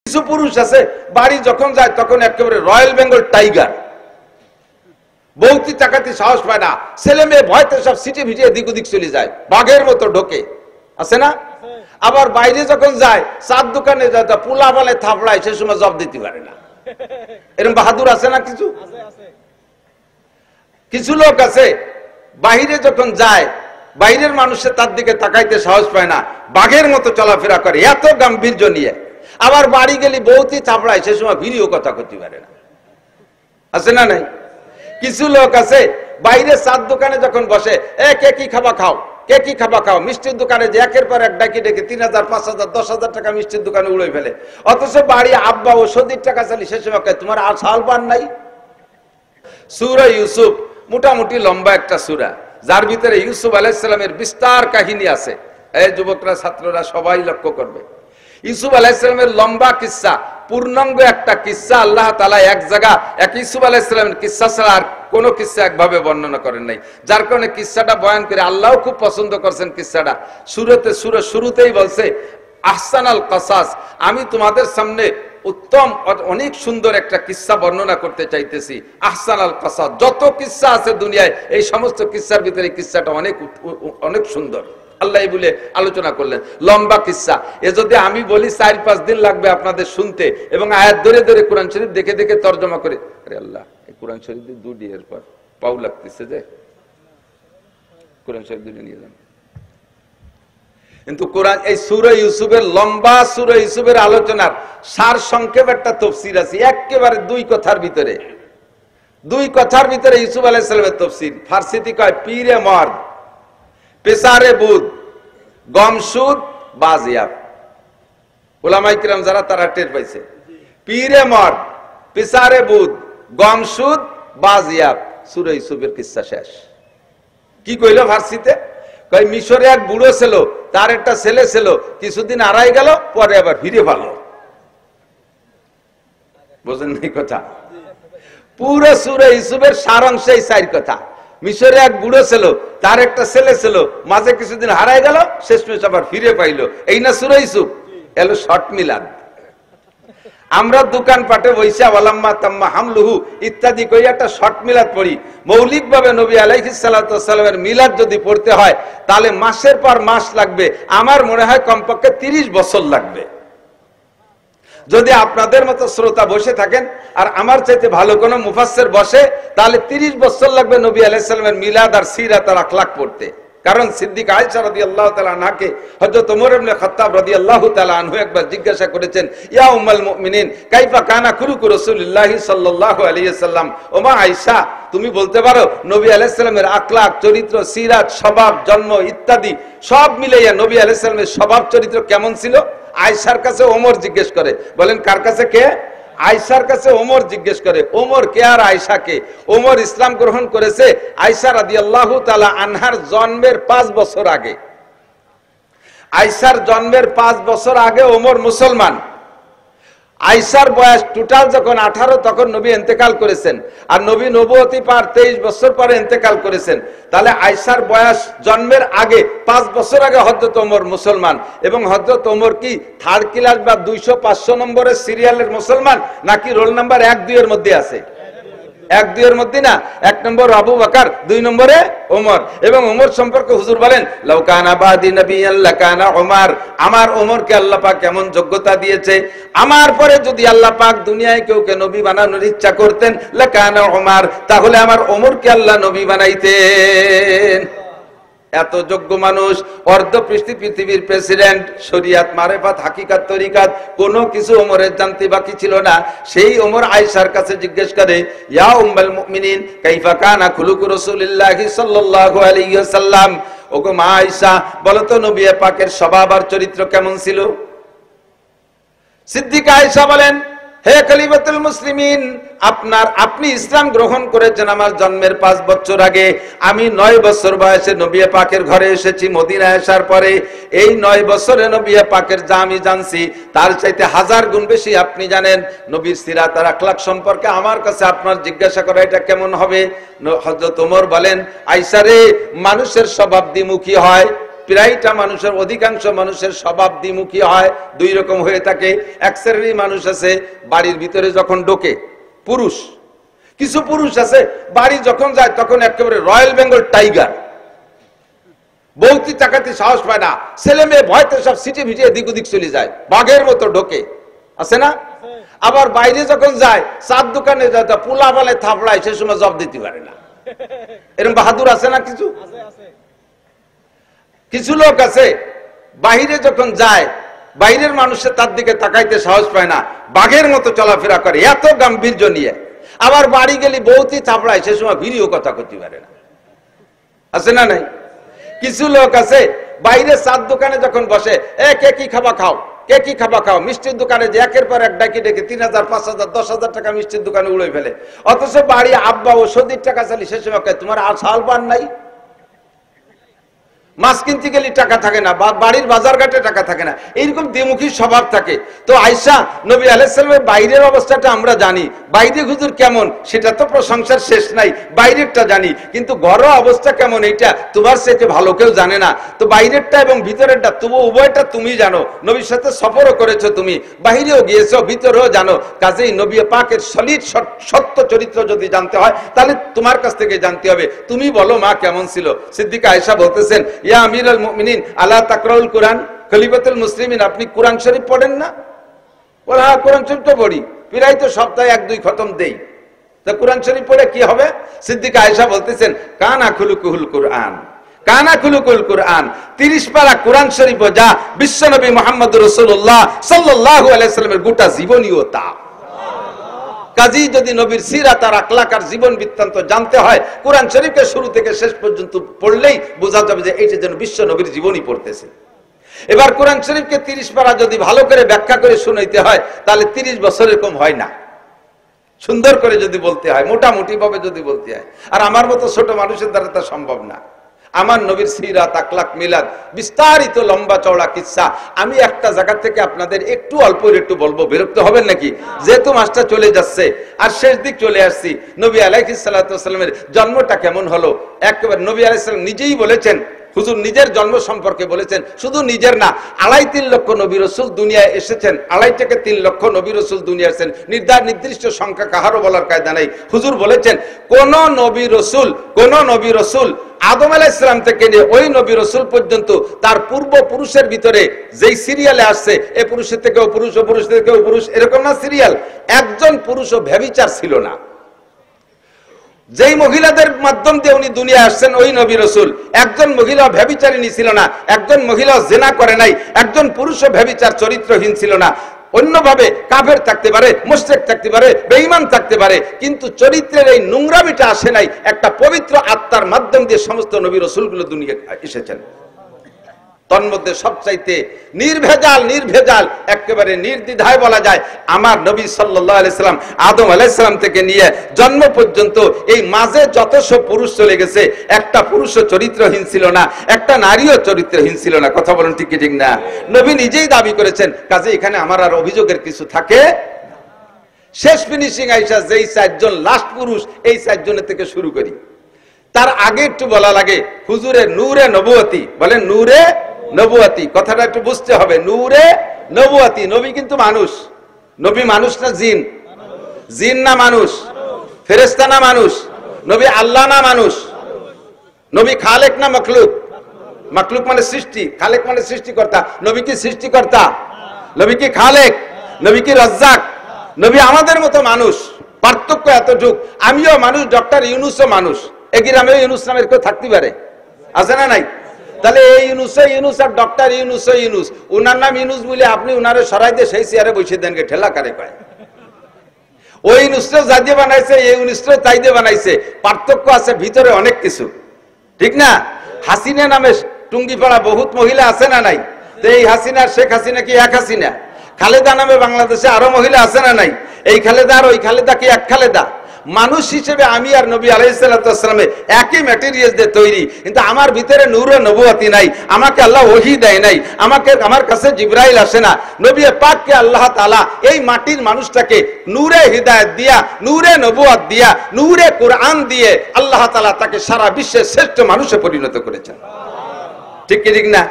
কিছু পুরুষ আছে বাড়ি যখন যায় তখন একেবারে রয়্যাল বেঙ্গল টাইগার, বউতি চাকাতি সাহস পায় না, ছেলে মেয়ে ভয়তে সব সিটে ভিটে এদিক ওদিক চলে যায়, বাঘের মতো ঢোকে, আছে না? আবার বাইরে যখন যায় চার দোকানে যায় পোলা বলে থাপড়ায়, সে সময় জব দিতে পারে না। এরকম বাহাদুর আছে না? কিছু কিছু লোক আছে বাইরে যখন যায় বাইরের মানুষের তার দিকে তাকাইতে সাহস পায় না, বাঘের মতো চলাফেরা করে, এত গাম্ভীর্য নিয়ে। আবার বাড়ি গেলে বউতি থাপড়ায়, সে সময় ভিড়িও কথা করতে পারে না, আছে না? নাই? কিছু লোক আছে বাইরে চার দোকানে যখন বসে, কে কি খাবা খাও, কে কি খাবা খাও, মিষ্টির দোকানে যে একের পর এক ডাকি ডেকে 3000, 5000, 10,000 টাকা মিষ্টির দোকানে উড়ে ফেলে, অথচ বাড়ি আব্বা ওষুধের টাকা চালি, সে সময় তোমার আর সাল পান নাই। সূরা ইউসুফ মোটামুটি লম্বা একটা সূরা, যার ভিতরে ইউসুফ আলাইহিস সালামের বিস্তার কাহিনী আছে। এই যুবকরা, ছাত্ররা সবাই লক্ষ্য করবে, ইউসুফ আলাইহিস সালামের লম্বা কিসসা, পূর্ণাঙ্গ একটা কিসসা আল্লাহ তাআলা এক জায়গা এক ইউসুফ আলাইহিস সালামের কিসসা ছাড়া আর কোন কিসসা একভাবে বর্ণনা করেন নাই, যার কারণে কিসসাটা বয়ান করে আল্লাহও খুব পছন্দ করছেন। কিসসাটা শুরুতেই বলছে আহসানাল কাসাস, আমি তোমাদের সামনে উত্তম অনেক সুন্দর একটা কিসসা বর্ণনা করতে চাইতেছি। আহসানাল কাসাস, যত কিসসা আছে দুনিয়ায় এই সমস্ত কিসসার ভিতরে কিসসাটা অনেক অনেক সুন্দর, আল্লাহ বলে আলোচনা করলেন। লম্বা কিসসা, এ যদি আমি বলি 4-5 দিন লাগবে আপনাদের শুনতে, এবং আয়াত ধরে ধরে কোরআন শরীফ দেখে দেখে তর্জমা করে। আরে আল্লাহ, এই কোরআন শরীফ দুটি এরপর পাউ লাগতেছে যে কোরআন শরীফ দুটি নিয়ে যান। কিন্তু কোরআন এই সূরা ইউসুফের লম্বা সূরা ইউসুফের আলোচনার সার সংক্ষেপ একটা তাফসীর আছে, একেবারে 2 কথার ভিতরে ইউসুফ আলাইহিস সালামের তাফসীর। ফার্সিতে কয় পীরে মর্দ, পেসারে বুদ, গমসুদ, বাজিয়াব। উলামায়ে কিরাম যারা তারা টের পাইছে, পীরে মর্দ, পেসারে বুদ, গমসুদ, বাজিয়াব, সূরা ইউসুফের কিসসা শেষ। কি কইলো ফার্সিতে? কই মিশরে এক বুড়ো ছিল, তার একটা ছেলে ছিল, কিছুদিন হারাই গেল, পরে আবার ফিরে পেল। বুঝেন নাই কথা? পুরো সূরা ইউসুফের সারাংশ এই 4 কথা। মিশরে এক বুড়ো ছিল, তার একটা ছেলে ছিল, মাঝে কিছুদিন হারাই গেল, শেষমেশ আবার ফিরে পাইলো, এই না সূরা ইউসুফ? এলো শর্ট মিলাদ। আমরা দোকান পাটে বইসা ওয়ালাম্মা তাম্মা হামলুহু ইত্যাদি কই একটা শর্ট মিলাদ পড়ি। মৌলিকভাবে নবী আলাইহিস সালাতু ওয়াস সালামের মিলাদ যদি পড়তে হয় তাহলে মাসের পর মাস লাগবে, আমার মনে হয় কমপক্ষে 30 বছর লাগবে। যদি আপনাদের মতো শ্রোতা বসে থাকেন আর আমার চাইতে ভালো কোনো মুফাসসির বসে, তাহলে 30 বছর লাগবে নবী আলাইহিস সালামের মিলাদ আর সিরাত আর আখলাক পড়তে। কারণ সিদ্দিক আয়েশা রাদিয়াল্লাহু তাআলা আনহাকে হযরত ওমর ইবনে খাত্তাব রাদিয়াল্লাহু তাআলা আনহু একবার জিজ্ঞাসা করেছেন, ইয়া উম্মুল মুমিনিন কাইফা কানা খুলুকু রাসূলুল্লাহি সাল্লাল্লাহু আলাইহি ওয়াসাল্লাম, ও মা আয়েশা তুমি বলতে পারো নবী আলাইহিস সালামের আখলাক, চরিত্র, সিরাত, স্বভাব, জন্ম ইত্যাদি সব মিলাইয়া নবী আলাইহিস সালামের স্বভাব চরিত্র কেমন ছিল? আয়েশার কাছে ওমর জিজ্ঞেস করে। বলেন কার কাছে? কে? আয়েশার কাছে ওমর জিজ্ঞেস করে। ওমর কে আর আয়েশা কে? ওমর ইসলাম গ্রহণ করেছে আয়েশা রাদিয়াল্লাহু তাআলা আনহার জন্মের 5 বছর আগে। আয়েশার জন্মের 5 বছর আগে ওমর মুসলমান। আয়েশার বয়স টোটাল যখন 18 তখন নবী ইন্তেকাল করেছেন, আর নবী নবুয়তি পার 23 বছর পরে ইন্তেকাল করেছেন। তাহলে আয়েশার বয়স জন্মের আগে 5 বছর আগে হযরত ওমর মুসলমান। এবং হযরত ওমর কি 3rd ক্লাস বা 200-500 নম্বরের সিরিয়ালের মুসলমান, নাকি রোল নাম্বার 1-2 এর মধ্যে আছে? 1-2 এর মধ্যে না, 1 নম্বর আবু বকর, 2 নম্বরে ওমর। এবং ওমর সম্পর্কে হুজুর বলেন, লাউ কানা বাদি নবিয়্যান লাকানা ওমর, আমার ওমরকে আল্লাহ পাক কেমন যোগ্যতা দিয়েছে, আমার পরে যদি আল্লাহ পাক দুনিয়ায় কেউকে নবী বানানোর ইচ্ছা করতেন লাকানা ওমর, তাহলে আমার ওমরকে আল্লাহ নবী বানাইতেন। এত যোগ্য মানুষ, অর্ধ পৃথিবীর প্রেসিডেন্ট, শরিয়াত, মারেফাত, হাকিকাত, তরিকাত কোনো কিছু ওমরের জানতে বাকি ছিল না। সেই ওমর আয়েশার কাছে জিজ্ঞেস করে, ইয়া উম্মুল মুমিনিন কাইফা কানা খুলুকু রাসূলিল্লাহি সাল্লাল্লাহু আলাইহি ওয়াসাল্লাম, ওগো মা আয়েশা বলো তো নবী পাকের স্বভাব আর চরিত্র কেমন ছিল? সিদ্দিকা আয়েশা বলেন, হে খলিফাতুল মুসলিমিন, আপনি ইসলাম গ্রহণ করেছেন আমার জন্মের 5 বছর আগে। আমি 9 বছর বয়সে নবী পাকের ঘরে এসেছি মদিনায় আসার পরে। এই 9 বছরে নবী পাকের যা আমি জানছি তার চাইতে 1000 গুণ বেশি আপনি জানেন। নবীর সিরাত আর আখলাক সম্পর্কে আমার কাছে আপনার জিজ্ঞাসা করা এটা কেমন হবে? হযরত ওমর বলেন, আয়েশা রে, মানুষের স্বভাব দ্বিমুখী হয়, প্রায়টা মানুষের, অধিকাংশ মানুষের স্বভাব দ্বিমুখী হয়, দুই রকম হয়ে থাকে। এক শ্রেণীর মানুষ আছে বাড়ির ভিতরে যখন ঢোকে পুরুষ, কিছু পুরুষ আছে বাড়ি যখন যায় তখন একেবারে রয়্যাল বেঙ্গল টাইগার, বউতি টাকাতে সাহস পায় না, ছেলে মেয়ে ভয়তে সব সিটে ভিটে এদিক ওদিক চলে যায়, বাঘের মতো ঢোকে, আছে না? আবার বাইরে যখন যায়, চার দোকানে যায়, পোলা বলে থাপড়ায়, সে সময় জব দিতে পারে না। এরকম বাহাদুর আছে না কিছু? কিছু লোক আছে বাহিরে যখন যায়, বাইরের মানুষের তার দিকে তাকাইতে সাহস পায় না, বাঘের মতো চলাফেরা করে, এত গাম্ভীর্য নিয়ে। আবার বাড়ি গেলে বউতি থাপড়ায়, সে সময় ভিড়িও কথা করতে পারে না, আছে না নাই? কিছু লোক আছে বাইরে চার দোকানে যখন বসে, কে কি খাবা খাও, কে কি খাবা খাও, মিষ্টির দোকানে যে একের পর এক ডাকি ডেকে 3,000, 5,000, 10,000 টাকা মিষ্টির দোকানে উড়ে ফেলে। অথচ বাড়ি আব্বা ও সদির টাকা চালি, সে সময় তোমার আর সাল পান নাই, মাছ কিনতে গেলে টাকা থাকে না, বাড়ির বাজার ঘাটে টাকা থাকে না, এইরকম দ্বিমুখী স্বভাব থাকে। তো আয়েশা নবী আলাইহিস সালামের বাইরের অবস্থাটা আমরা জানি, বাইরে হুজুর কেমন সেটা তো প্রশংসার শেষ নাই, বাইরেরটা জানি, কিন্তু ঘরোয়া অবস্থা কেমন এইটা তোমার সাথে ভালো কেউ জানে না। তো বাইরেরটা এবং ভিতরেরটা তবু উভয়টা তুমি জানো, নবীর সাথে সফরও করেছো তুমি, বাহিরেও গিয়েছো, ভিতরেও জানো। কাজেই নবী পাকের সলিড সত্য চরিত্র যদি জানতে হয় তাহলে তোমার কাছ থেকে জানতে হবে। তুমি বলো মা কেমন ছিল? সিদ্দিকা আয়েশা বলতেছেন, ইয়া আমিরুল মুমিনিন আলা তাকরাউল কুরআন, খলিফাতুল মুসলিমিন, আপনি কোরআন শরীফ পড়েন না? বলে হ্যাঁ কোরআন শরীফ তো পড়ি, প্রায় তো সপ্তাহে 1-2 খতম দেই, তা কোরআন শরীফ পড়ে কি হবে? সিদ্দিকা আয়েশা বলতেছেন, কানা খুলুকুল কুরআন, কানা খুলুকুল কুরআন, 30 পারা কোরআন শরীফ যা বিশ্বনবী মুহাম্মদুর রাসূলুল্লাহ সাল্লাল্লাহু আলাইহি সাল্লামের গোটা জীবনীয়তা। কাজী যদি নবীর সিরাত আর আখলাক আর জীবন বৃত্তান্ত জানতে হয়, কোরআন শরীফকে শুরু থেকে শেষ পর্যন্ত পড়লেই বোঝা যাবে যে এইটা যেন বিশ্ব নবীর জীবনী পড়তেছে। এবার কোরআন শরীফকে 30 পারা যদি ভালো করে ব্যাখ্যা করে শুনাইতে হয় তাহলে 30 বছরের কম হয় না, সুন্দর করে যদি বলতে হয়, মোটামুটি ভাবে যদি বলতে হয়। আর আমার মতো ছোট মানুষের দ্বারা তা সম্ভব না। আমার নবীর সিরাত, আখলাক, মিলাদ, বিস্তারিত লম্বা চওড়া কিচ্ছা আমি একটা জায়গা থেকে আপনাদের একটু অল্প একটু বলবো, বিরক্ত হবেন নাকি? যেহেতু মাসটা চলে যাচ্ছে আর শেষ দিক চলে আসছি, নবী আলাইহিস সালাতু ওয়াস সালামের জন্মটা কেমন হলো একেবারে নবী আলাইহিস সালাম নিজেই বলেছেন, হুজুর নিজের জন্ম সম্পর্কে বলেছেন, শুধু নিজের না, 2.5-3 লক্ষ নবী রাসূল দুনিয়ায় এসেছেন, 2.5 থেকে 3 লক্ষ নবী রাসূল দুনিয়ায় এসেছেন, নির্দিষ্ট সংখ্যা কাহারও বলার কায়দা নেই। হুজুর বলেছেন কোন নবী রাসূল আদম আলাইহিস সালাম থেকে নিয়ে ওই নবী রাসূল পর্যন্ত তার পূর্বপুরুষের ভিতরে যেই সিরিয়ালে আসছে, এ পুরুষের থেকেও পুরুষ, ও পুরুষ থেকেও পুরুষ, এরকম না সিরিয়াল, একজন পুরুষও ব্যভিচার ছিল না। যেই মহিলাদের মাধ্যম দিয়ে উনি দুনিয়া আসছেন ওই নবী রাসূল, একজন মহিলা ব্যভিচারিণী ছিল না, একজন মহিলা জিনা করে নাই, একজন পুরুষও ব্যভিচার চরিত্রহীন ছিল না। অন্যভাবে কাফের থাকতে পারে, মুশরিক থাকতে পারে, বেঈমান থাকতে পারে, কিন্তু চরিত্রের এই নোংরামিটা আসে নাই। একটা পবিত্র আত্মার মাধ্যম দিয়ে সমস্ত নবী রাসূলগুলো দুনিয়া এসেছেন। তন্মধ্যে সবচাইতে নির্ভেজাল একেবারে নির্দ্বিধায় বলা যায় আমার নবী সাল্লাল্লাহু আলাইহি সাল্লাম আদম আলাইহিস সালাম থেকে নিয়ে জন্ম পর্যন্ত এই মাঝে যত সব পুরুষ চলে গেছে, একটা পুরুষও চরিত্রহীন ছিল না, একটা নারীও চরিত্রহীন ছিল না। কথা বলেন ঠিক কি ঠিক না? নবী নিজেই দাবি করেছেন। কাজে এখানে আমার আর অভিযোগের কিছু থাকে। শেষ ফিনিশিং আইসা যেই 4 জন লাস্ট পুরুষ, এই 4 জনের থেকে শুরু করি। তার আগে একটু বলা লাগে হুজুরের নূরে নবুয়তি, বলেন নূরে নবুয়তি, কথাটা একটু বুঝতে হবে। নূরে নবুয়তি, নবী কিন্তু মানুষ, নবী মানুষ না জিন? জিন না মানুষ? ফেরেশতা না মানুষ? নবী আল্লাহ না মানুষ? নবী খালেক না মখলুক? মখলুক মানে সৃষ্টি, খালেক মানে সৃষ্টিকর্তা। নবী কি সৃষ্টিকর্তা? নবী কি খালেক? নবী কি রাজ্জাক? নবী আমাদের মতো মানুষ, পার্থক্য এতটুক। আমিও মানুষ, ডক্টর ইউনুসও মানুষ, এ গ্রামে ইউনুস নামের কেউ থাকতে পারে? আছে না নাই? তাহলে এই ইউনুস আর ডক্টর ইউনুস, উনার নাম ইউনুস বলে আপনি উনারে সরাই দিয়ে সেই চেয়ারে বসে দেন, ঠেলা কারে কয়। ওই ইউনুসটাও যা দিয়ে বানাইছে, এই ইউনুসটাও তাই দিয়ে বানাইছে, পার্থক্য আছে ভিতরে অনেক কিছু, ঠিক না? হাসিনা নামে টুঙ্গিপাড়া বহুত মহিলা আছে না নাই? তো এই হাসিনা, শেখ হাসিনা কি এক হাসিনা? খালেদা নামে বাংলাদেশে আরো মহিলা আছে না নাই? এই খালেদা আর ওই খালেদা কি এক খালেদা? মানুষ হিসেবে আমি আর নবী আলাইহিস সালাতু ওয়াস সালাম একই ম্যাটেরিয়াল দিয়ে তৈরি, কিন্তু আমার ভিতরে নূর ও নবুয়তি নাই, আমাকে আল্লাহ ওহী দেয় নাই, আমার কাছে জিবরাইল আসে না। নবী পাককে আল্লাহ তাআলা এই মাটির মানুষটাকে নূরে হিদায়াত দিয়া, নূরে নবুয়ত দিয়া, নূরে কোরআন দিয়ে আল্লাহ তাআলা তাকে সারা বিশ্বের শ্রেষ্ঠ মানুষে পরিণত করেছেন। ঠিক কি ঠিক না?